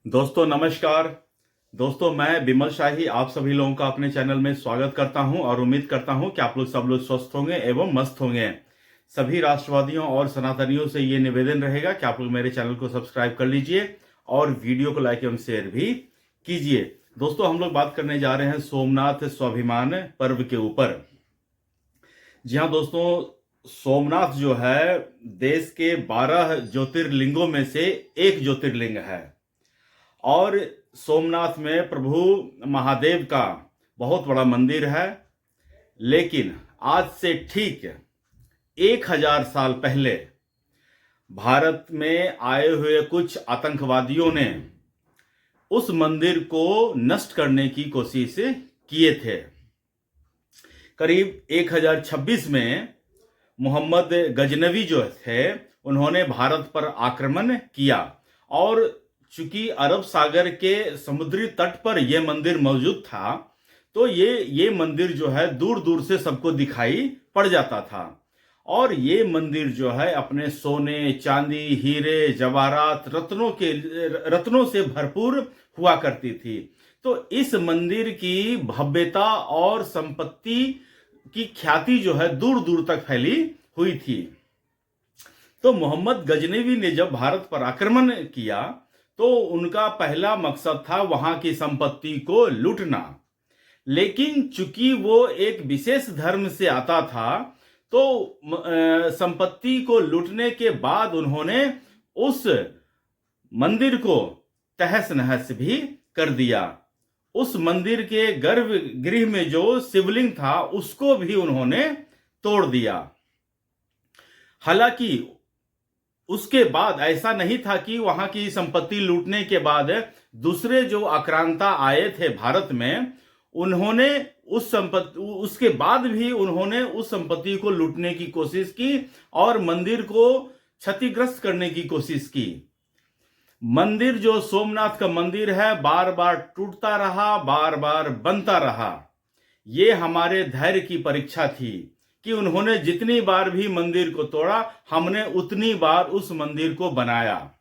दोस्तों नमस्कार। दोस्तों मैं विमल शाही आप सभी लोगों का अपने चैनल में स्वागत करता हूं और उम्मीद करता हूं कि आप लोग सब लोग स्वस्थ होंगे एवं मस्त होंगे। सभी राष्ट्रवादियों और सनातनियों से ये निवेदन रहेगा कि आप लोग मेरे चैनल को सब्सक्राइब कर लीजिए और वीडियो को लाइक एवं शेयर भी कीजिए। दोस्तों हम लोग बात करने जा रहे हैं सोमनाथ स्वाभिमान पर्व के ऊपर। जी हाँ दोस्तों, सोमनाथ जो है देश के 12 ज्योतिर्लिंगों में से एक ज्योतिर्लिंग है और सोमनाथ में प्रभु महादेव का बहुत बड़ा मंदिर है। लेकिन आज से ठीक 1000 साल पहले भारत में आए हुए कुछ आतंकवादियों ने उस मंदिर को नष्ट करने की कोशिश किए थे। करीब 1026 में मोहम्मद गजनवी जो थे उन्होंने भारत पर आक्रमण किया और चूंकि अरब सागर के समुद्री तट पर यह मंदिर मौजूद था तो ये मंदिर जो है दूर दूर से सबको दिखाई पड़ जाता था और ये मंदिर जो है अपने सोने चांदी हीरे जवाहरात रत्नों से भरपूर हुआ करती थी। तो इस मंदिर की भव्यता और संपत्ति की ख्याति जो है दूर दूर तक फैली हुई थी। तो मोहम्मद गजनवी ने जब भारत पर आक्रमण किया तो उनका पहला मकसद था वहां की संपत्ति को लूटना। लेकिन चूंकि वो एक विशेष धर्म से आता था तो संपत्ति को लूटने के बाद उन्होंने उस मंदिर को तहस नहस भी कर दिया। उस मंदिर के गर्भगृह में जो शिवलिंग था उसको भी उन्होंने तोड़ दिया। हालांकि उसके बाद ऐसा नहीं था कि वहां की संपत्ति लूटने के बाद दूसरे जो आक्रांता आए थे भारत में उन्होंने उसके बाद भी उन्होंने उस संपत्ति को लूटने की कोशिश की और मंदिर को क्षतिग्रस्त करने की कोशिश की। मंदिर जो सोमनाथ का मंदिर है बार बार टूटता रहा, बार बार बनता रहा। ये हमारे धैर्य की परीक्षा थी कि उन्होंने जितनी बार भी मंदिर को तोड़ा हमने उतनी बार उस मंदिर को बनाया।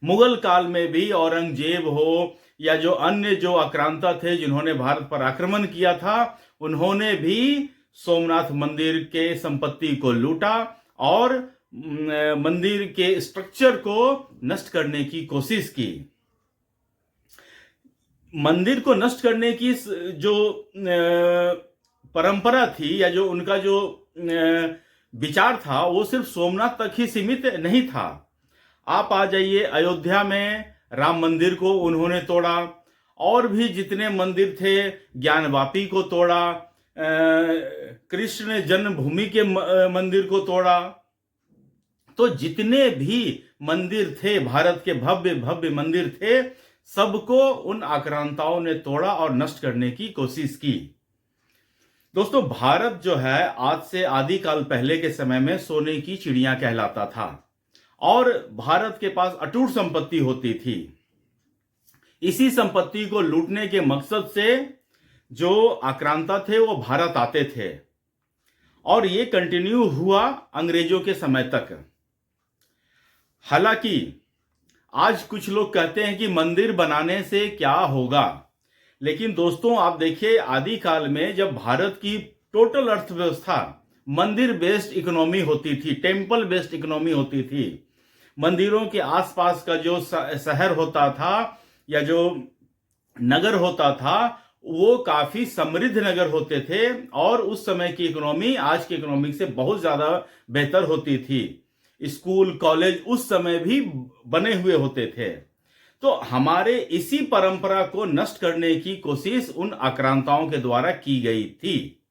मुगल काल में भी औरंगजेब हो या जो अन्य जो आक्रांता थे जिन्होंने भारत पर आक्रमण किया था उन्होंने भी सोमनाथ मंदिर के संपत्ति को लूटा और मंदिर के स्ट्रक्चर को नष्ट करने की कोशिश की। मंदिर को नष्ट करने की जो परंपरा थी या जो उनका जो विचार था वो सिर्फ सोमनाथ तक ही सीमित नहीं था। आप आ जाइए अयोध्या में राम मंदिर को उन्होंने तोड़ा और भी जितने मंदिर थे ज्ञानवापी को तोड़ा, कृष्ण जन्मभूमि के मंदिर को तोड़ा। तो जितने भी मंदिर थे भारत के भव्य भव्य मंदिर थे सबको उन आक्रांताओं ने तोड़ा और नष्ट करने की कोशिश की। दोस्तों भारत जो है आज से आदिकाल पहले के समय में सोने की चिड़िया कहलाता था और भारत के पास अटूट संपत्ति होती थी। इसी संपत्ति को लूटने के मकसद से जो आक्रांता थे वो भारत आते थे और ये कंटिन्यू हुआ अंग्रेजों के समय तक। हालांकि आज कुछ लोग कहते हैं कि मंदिर बनाने से क्या होगा, लेकिन दोस्तों आप देखिए आदिकाल में जब भारत की टोटल अर्थव्यवस्था मंदिर बेस्ड इकोनॉमी होती थी, टेम्पल बेस्ड इकोनॉमी होती थी। मंदिरों के आसपास का जो शहर होता था या जो नगर होता था वो काफी समृद्ध नगर होते थे और उस समय की इकोनॉमी आज की इकोनॉमी से बहुत ज्यादा बेहतर होती थी। स्कूल कॉलेज उस समय भी बने हुए होते थे। तो हमारे इसी परंपरा को नष्ट करने की कोशिश उन आक्रांताओं के द्वारा की गई थी।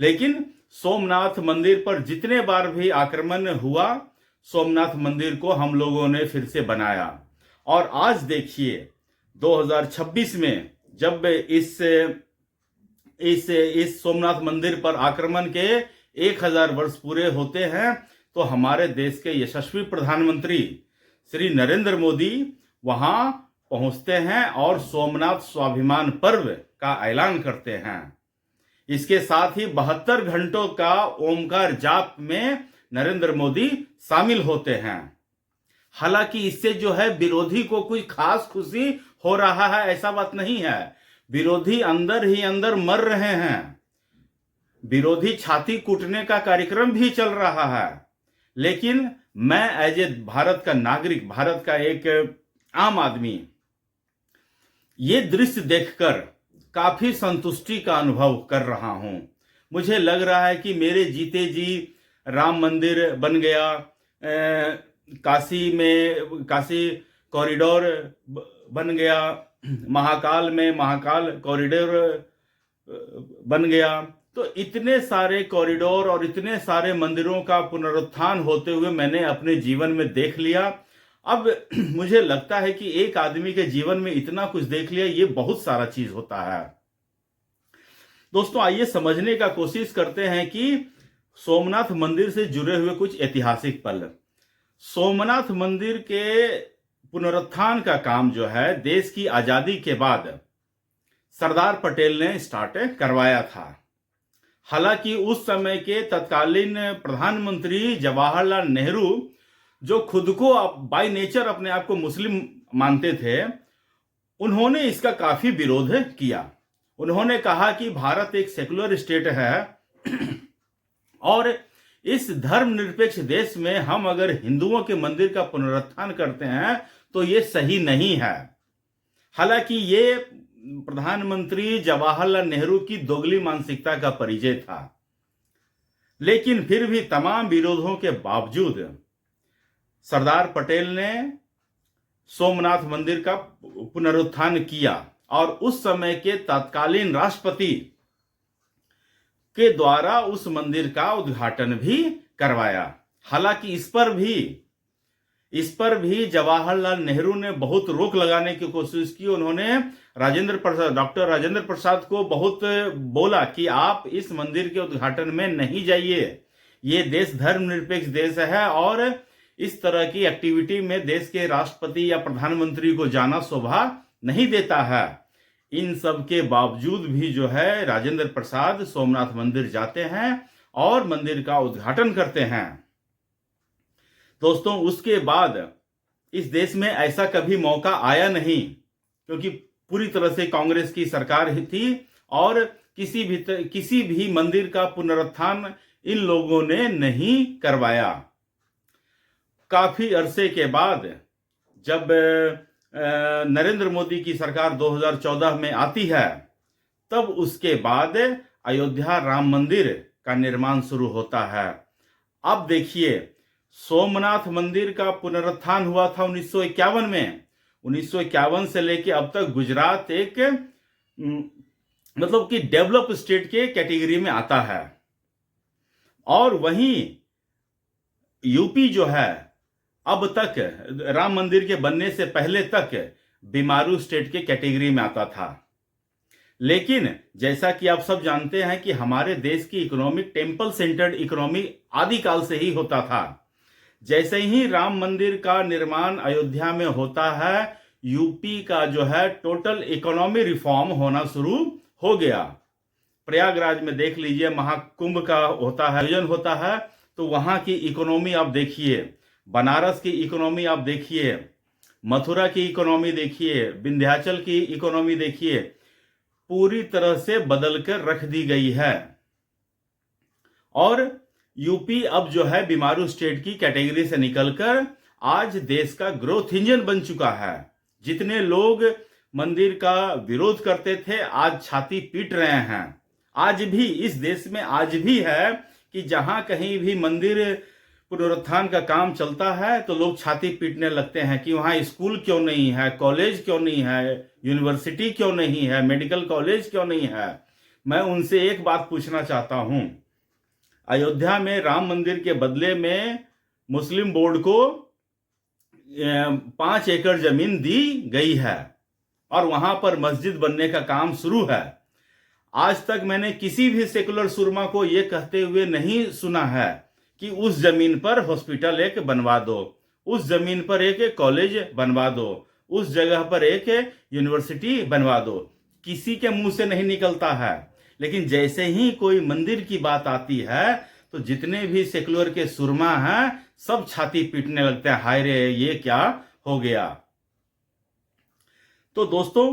लेकिन सोमनाथ मंदिर पर जितने बार भी आक्रमण हुआ सोमनाथ मंदिर को हम लोगों ने फिर से बनाया और आज देखिए 2026 में जब इस सोमनाथ मंदिर पर आक्रमण के 1000 वर्ष पूरे होते हैं तो हमारे देश के यशस्वी प्रधानमंत्री श्री नरेंद्र मोदी वहां पहुंचते हैं और सोमनाथ स्वाभिमान पर्व का ऐलान करते हैं। इसके साथ ही 72 घंटों का ओमकार जाप में नरेंद्र मोदी शामिल होते हैं। हालांकि इससे जो है विरोधी को कुछ खास खुशी हो रहा है ऐसा बात नहीं है। विरोधी अंदर ही अंदर मर रहे हैं, विरोधी छाती कूटने का कार्यक्रम भी चल रहा है। लेकिन मैं एज ए भारत का नागरिक, भारत का एक आम आदमी, ये दृश्य देखकर काफी संतुष्टि का अनुभव कर रहा हूं। मुझे लग रहा है कि मेरे जीते जी राम मंदिर बन गया, काशी कॉरिडोर बन गया, महाकाल में महाकाल कॉरिडोर बन गया। तो इतने सारे कॉरिडोर और इतने सारे मंदिरों का पुनरुत्थान होते हुए मैंने अपने जीवन में देख लिया। अब मुझे लगता है कि एक आदमी के जीवन में इतना कुछ देख लिया, ये बहुत सारा चीज होता है। दोस्तों, आइए समझने का कोशिश करते हैं कि सोमनाथ मंदिर से जुड़े हुए कुछ ऐतिहासिक पल। सोमनाथ मंदिर के पुनरुत्थान का काम जो है देश की आजादी के बाद सरदार पटेल ने स्टार्ट करवाया था। हालांकि उस समय के तत्कालीन प्रधानमंत्री जवाहरलाल नेहरू, जो खुद को बाय नेचर अपने आप को मुस्लिम मानते थे, उन्होंने इसका काफी विरोध किया। उन्होंने कहा कि भारत एक सेकुलर स्टेट है और इस धर्मनिरपेक्ष देश में हम अगर हिंदुओं के मंदिर का पुनरुत्थान करते हैं तो ये सही नहीं है। हालांकि ये प्रधानमंत्री जवाहरलाल नेहरू की दोगली मानसिकता का परिचय था, लेकिन फिर भी तमाम विरोधों के बावजूद सरदार पटेल ने सोमनाथ मंदिर का पुनरुत्थान किया और उस समय के तत्कालीन राष्ट्रपति के द्वारा उस मंदिर का उद्घाटन भी करवाया। हालांकि इस पर भी जवाहरलाल नेहरू ने बहुत रोक लगाने की कोशिश की। उन्होंने डॉक्टर राजेंद्र प्रसाद को बहुत बोला कि आप इस मंदिर के उद्घाटन में नहीं जाइए, ये देश धर्मनिरपेक्ष देश है और इस तरह की एक्टिविटी में देश के राष्ट्रपति या प्रधानमंत्री को जाना शोभा नहीं देता है। इन सब के बावजूद भी जो है राजेंद्र प्रसाद सोमनाथ मंदिर जाते हैं और मंदिर का उद्घाटन करते हैं। दोस्तों, उसके बाद इस देश में ऐसा कभी मौका आया नहीं, क्योंकि पूरी तरह से कांग्रेस की सरकार ही थी और किसी भी मंदिर का पुनरुत्थान इन लोगों ने नहीं करवाया। काफी अरसे के बाद जब नरेंद्र मोदी की सरकार 2014 में आती है, तब उसके बाद अयोध्या राम मंदिर का निर्माण शुरू होता है। अब देखिए, सोमनाथ मंदिर का पुनरुत्थान हुआ था 1951 में। 1951 से लेके अब तक गुजरात एक मतलब कि डेवलप स्टेट के कैटेगरी में आता है और वहीं यूपी जो है अब तक राम मंदिर के बनने से पहले तक बीमारू स्टेट के कैटेगरी में आता था। लेकिन जैसा कि आप सब जानते हैं कि हमारे देश की इकोनॉमिक टेम्पल सेंटर्ड इकोनॉमी आदिकाल से ही होता था। जैसे ही राम मंदिर का निर्माण अयोध्या में होता है, यूपी का जो है टोटल इकोनॉमी रिफॉर्म होना शुरू हो गया। प्रयागराज में देख लीजिए, महाकुंभ का होता है, आयोजन होता है, तो वहां की इकोनॉमी आप देखिए, बनारस की इकोनॉमी आप देखिए, मथुरा की इकोनॉमी देखिए, विंध्याचल की इकोनॉमी देखिए, पूरी तरह से बदलकर रख दी गई है। और यूपी अब जो है बीमारू स्टेट की कैटेगरी से निकलकर आज देश का ग्रोथ इंजन बन चुका है। जितने लोग मंदिर का विरोध करते थे आज छाती पीट रहे हैं। आज भी इस देश में आज भी है कि जहां कहीं भी मंदिर पुनरुत्थान का काम चलता है तो लोग छाती पीटने लगते हैं कि वहां स्कूल क्यों नहीं है, कॉलेज क्यों नहीं है, यूनिवर्सिटी क्यों नहीं है, मेडिकल कॉलेज क्यों नहीं है। मैं उनसे एक बात पूछना चाहता हूं, अयोध्या में राम मंदिर के बदले में मुस्लिम बोर्ड को 5 एकड़ जमीन दी गई है और वहां पर मस्जिद बनने का काम शुरू है। आज तक मैंने किसी भी सेकुलर सुरमा को यह कहते हुए नहीं सुना है कि उस जमीन पर हॉस्पिटल एक बनवा दो, उस जमीन पर एक कॉलेज बनवा दो, उस जगह पर एक यूनिवर्सिटी बनवा दो। किसी के मुंह से नहीं निकलता है। लेकिन जैसे ही कोई मंदिर की बात आती है तो जितने भी सेकुलर के सुरमा हैं सब छाती पीटने लगते हैं, हाय रे ये क्या हो गया। तो दोस्तों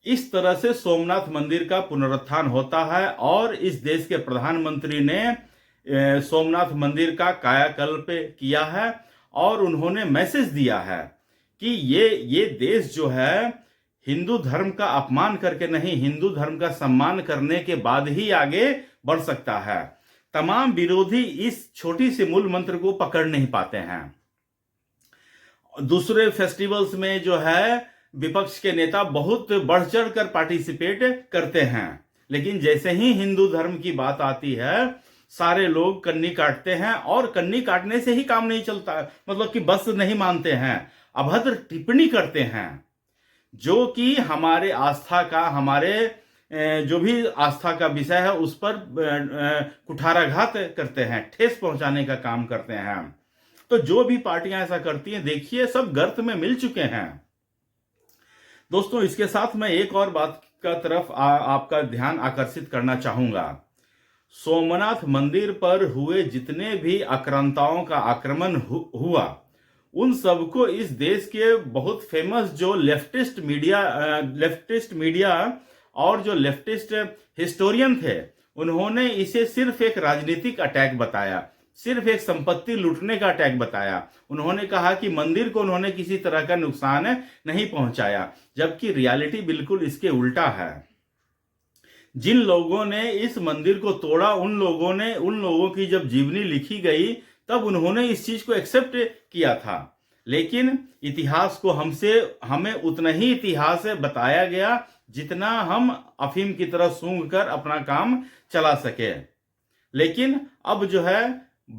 इस तरह से सोमनाथ मंदिर का पुनरुत्थान होता है और इस देश के प्रधानमंत्री ने सोमनाथ मंदिर का कायाकल्प किया है और उन्होंने मैसेज दिया है कि ये देश जो है हिंदू धर्म का अपमान करके नहीं, हिंदू धर्म का सम्मान करने के बाद ही आगे बढ़ सकता है। तमाम विरोधी इस छोटी सी मूल मंत्र को पकड़ नहीं पाते हैं। दूसरे फेस्टिवल्स में जो है विपक्ष के नेता बहुत बढ़ चढ़ कर पार्टिसिपेट करते हैं, लेकिन जैसे ही हिंदू धर्म की बात आती है सारे लोग कन्नी काटते हैं और कन्नी काटने से ही काम नहीं चलता, मतलब कि बस नहीं मानते हैं, अभद्र टिप्पणी करते हैं जो कि हमारे आस्था का, हमारे जो भी आस्था का विषय है उस पर कुठाराघात करते हैं, ठेस पहुंचाने का काम करते हैं। तो जो भी पार्टियां ऐसा करती हैं देखिए सब गर्त में मिल चुके हैं। दोस्तों इसके साथ मैं एक और बात का तरफ आपका ध्यान आकर्षित करना चाहूंगा। सोमनाथ मंदिर पर हुए जितने भी आक्रांताओं का आक्रमण हुआ उन सबको इस देश के बहुत फेमस जो लेफ्टिस्ट मीडिया और जो लेफ्टिस्ट हिस्टोरियन थे उन्होंने इसे सिर्फ एक राजनीतिक अटैक बताया, सिर्फ एक संपत्ति लूटने का अटैक बताया। उन्होंने कहा कि मंदिर को उन्होंने किसी तरह का नुकसान नहीं पहुंचाया, जबकि रियलिटी बिल्कुल इसके उल्टा है। जिन लोगों ने इस मंदिर को तोड़ा उन लोगों की जब जीवनी लिखी गई तब उन्होंने इस चीज को एक्सेप्ट किया था, लेकिन इतिहास को हमें उतना ही इतिहास बताया गया जितना हम अफीम की तरह सूंघ कर अपना काम चला सके। लेकिन अब जो है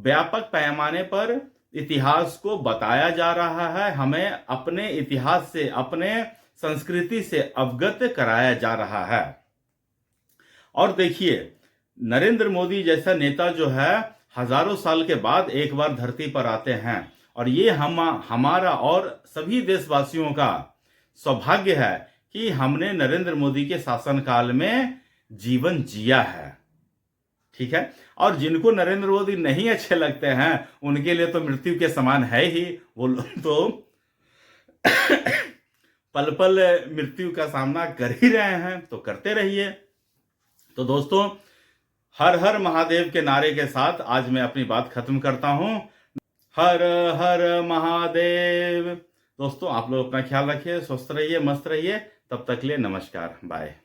व्यापक पैमाने पर इतिहास को बताया जा रहा है, हमें अपने इतिहास से, अपने संस्कृति से अवगत कराया जा रहा है। और देखिए नरेंद्र मोदी जैसा नेता जो है हजारों साल के बाद एक बार धरती पर आते हैं और ये हमारा और सभी देशवासियों का सौभाग्य है कि हमने नरेंद्र मोदी के शासनकाल में जीवन जिया है, ठीक है। और जिनको नरेंद्र मोदी नहीं अच्छे लगते हैं उनके लिए तो मृत्यु के समान है ही, वो तो पल पल मृत्यु का सामना कर ही रहे हैं, तो करते रहिए। तो दोस्तों हर हर महादेव के नारे के साथ आज मैं अपनी बात खत्म करता हूं। हर हर महादेव। दोस्तों आप लोग अपना ख्याल रखिए, स्वस्थ रहिए, मस्त रहिए। तब तक के लिए नमस्कार, बाय।